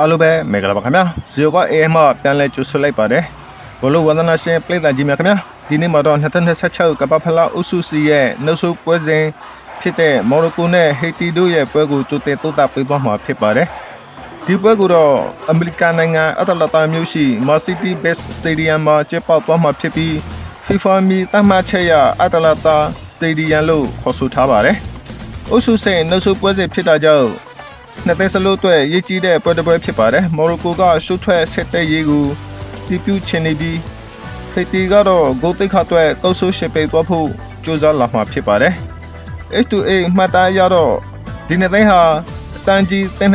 အားလုံးပဲမင်္ဂလာပါခင်ဗျာဇီယိုက AM ပြန်လဲကြိုဆိုလိုက်ပါတယ်ဘလို့ဝန္ဒနာရှင်ပြည်သားကြီးများခင်ဗျာဒီနေ့မှာတော့2026ကပ္ပဖလားအုပ်စုစီရဲ့နှုတ်ဆုပွဲစဉ်ဖြစ်တဲ့မော်ရိုကိုနဲ့ဟေတီတို့ရဲ့ပွဲကိုကြိုတင်တိုးတာပေးသွားမှာဖြစ်ပါတယ်ဒီပွဲကိုတော့အမေရိကန်နိုင်ငံအတလတာမြို့ရှိ Mercedes Benz Stadium မှာကျင်းပသွားမှာဖြစ်ပြီး FIFA မီတတ်မှတ်ချက်ရအတလတာ Stadium လို့ခေါ်ဆိုထားပါတယ်အုပ်စုစိန်နှုတ်ဆုပွဲစဉ်ဖြစ်တာကြောင့်နှစ်သက်စလို့အတွက်ရည်ကြီးတဲ့ပွဲတစ်ပွဲဖြစ်ပါတယ်မော်ရိုကိုကရှုထွက်ဆက်တဲ့ရေးကိုတီးပြူချင်နေပြီးဟေတီကတော့ဂိုးတိတ်ခတ်အတွက်ကောက်ဆိုးရှစ်ပေသွားဖို့ကြိုးစားလာမှာဖြစ်ပါတယ် H2A မှတ်သားရတော့ဒီနေ့တိုင်းဟာတန်ကြီးတင်း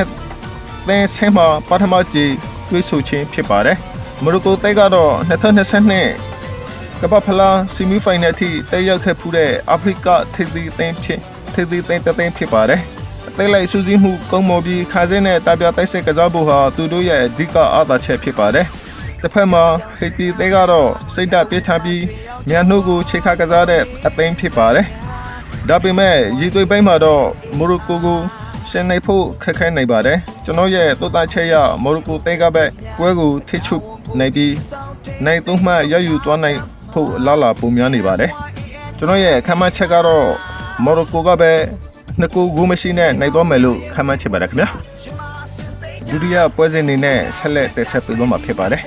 ဆင်းမှာပထမကြီးတွေးဆိုခြင်းဖြစ်ပါတယ်မော်ရိုကိုတိုက်ကတော့2022ကပ္ပဖလားဆီမီဖိုင်နယ်ထိတက်ရောက်ခဲ့ဖူးတဲ့အာဖရိကထိပ်သီးသိမ်းဖြစ်ပါတယ်တိုက်လိုက်စူးစီးမှုကုန်းမော်ပြီးခါစင်းနဲ့တာပြတိုက်စစ်ကစားဖို့ဟာသူတို့ရဲ့အဓိကအားသာချက်ဖြစ်ပါတယ်တစ်ဖက်မှာဟေတီတဲကတော့စိတ်ဓာတ်ပြင်းထန်ပြီးမြန်နှုတ်ကိုခြေခါကစားတဲ့အသိမ်းဖြစ်ပါတယ်ဒါပေမဲ့ရီသွေးပိုင်းမှာတော့မိုရိုကိုကိုရှင်းနိုင်ဖို့ခက်ခဲနေပါတယ်ကျွန်တော်ရဲ့တိုးတာချက်ရမိုရိုကိုတဲကပဲပွဲကိုထိချုပ်နိုင်ပြီးနိုင်သုံးမှရယူသွားနိုင်ဖို့လာပုံများနေပါတယ်ကျွန်တော်ရဲ့ခမ်းမချက်ကတော့မော်ရိုကိုကပဲနှစ်ကိုဂိုးမရှိနဲ့နိုင်သွားမယ်လို့ခန့်မှန်းချင်ပါတယ်ခင်ဗျာဒုတိယပွဲစဉ်နေနဲ့ဆက်လက်တက်ဆက်ပေးသွားမှာဖြစ်ပါတယ်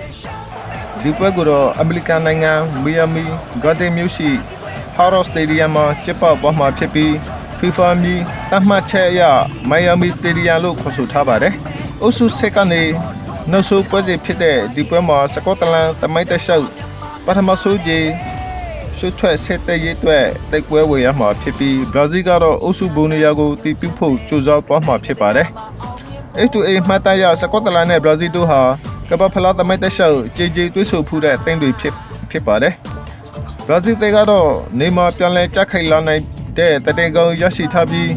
ဒီပွဲကတော့အမေရိကန်နိုင်ငံမီယာမီဂါဒင်မြို့ရှိဟာရော့စတေဒီယမ်မှာကျင်းပသွားမှာဖြစ်ပြီး FIFA မီတတ်မှတ်ချက်အရမိုင်ယာမီစတေဒီယမ်လို့ခေါ်ဆိုထားပါတယ်အုပ်စုဆက်ကနေနောက်ဆုံးပွဲစဉ်ဖြစ်တဲ့ဒီပွဲမှာစကော့တလန်တမိုင်းတက်ရှောက်ပထမဆုံးကြီးရှုထွက်ဆက်တဲ့ရေးအတွက်တိုက်ပွဲဝင်ရမှာဖြစ်ပြီးဘရာဇီးကတော့အုပ်စုဘုံနေရာကိုတည်ပြုဖို့ကြိုးစားသွားမှာဖြစ်ပါတယ် H2A မှတ်တရစကော့တလန်နဲ့ဘရာဇီးတို့ဟာကပ္ပဖလားသမိုင်းတက်ရှောက်ကြေတွေးဆိုဖူးတဲ့အသင်းတွေဖြစ်ပါတယ်ဘရာဇီးတွေကတော့နေမာပြန်လည်ကြက်ခိုင်လာနိုင်တဲ့တတင်ကောင်ရရှိထားပြီး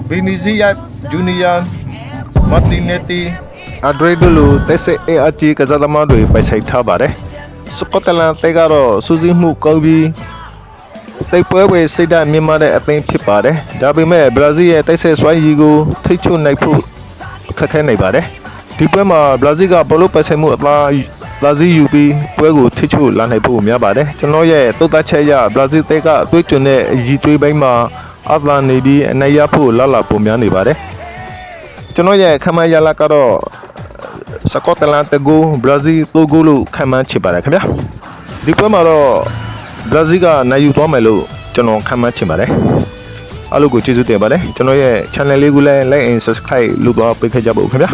ဗီနီဇီယာဂျူနီယာမာတင်နက်တီအဒရီဒိုလိုတက်ဆက်အချီကစားသမားတွေပိုင်ဆိုင်ထားပါတယ်စကော့တလန်တဲကတော့စူးစီးမှုကောင်းပြီးတိုက်ပွဲဝေစိတ်ဓာတ်မြင့်မားတဲ့အသင်းဖြစ်ပါတယ်ဒါပေမဲ့ဘရာဇီးရဲ့တိုက်ဆက်စွမ်းရည်ကိုထိချုံနိုင်ဖို့ခက်ခဲနေပါတယ်ဒီပွဲမှာဘရာဇီးကဘောလုံးပိုင်ဆိုင်မှုအသားလာဇီယူပြီးပွဲကိုထိချုံလာနိုင်ဖို့များပါတယ်ကျွန်တော်ရဲ့တိုးတက်ချက်ရဘရာဇီးတဲကအသွေးကျွန်းတဲ့အရည်သွေးပိုင်းမှာအသာနေပြီးအနိုင်ရဖို့လာပုံများနေပါတယ်ကျွန်တော်ရဲ့ခမရလာကတော့စကော့တလန်တဂိုဘရာဇီးတိုဂိုလို့ခံမှန်းချင်ပါတယ်ခင်ဗျာဒီပွဲမှာတော့ဘရာဇီးကနိုင်ယူသွားမယ်လို့ကျွန်တော်ခံမှန်းချင်ပါတယ်အားလုံးကိုကျေးဇူးတင်ပါတယ်ကျွန်တော်ရဲ့ channel လေးကိုလည်း like and subscribe လုပ်သွားပေးခဲ့ကြပါဦးခင်ဗျာ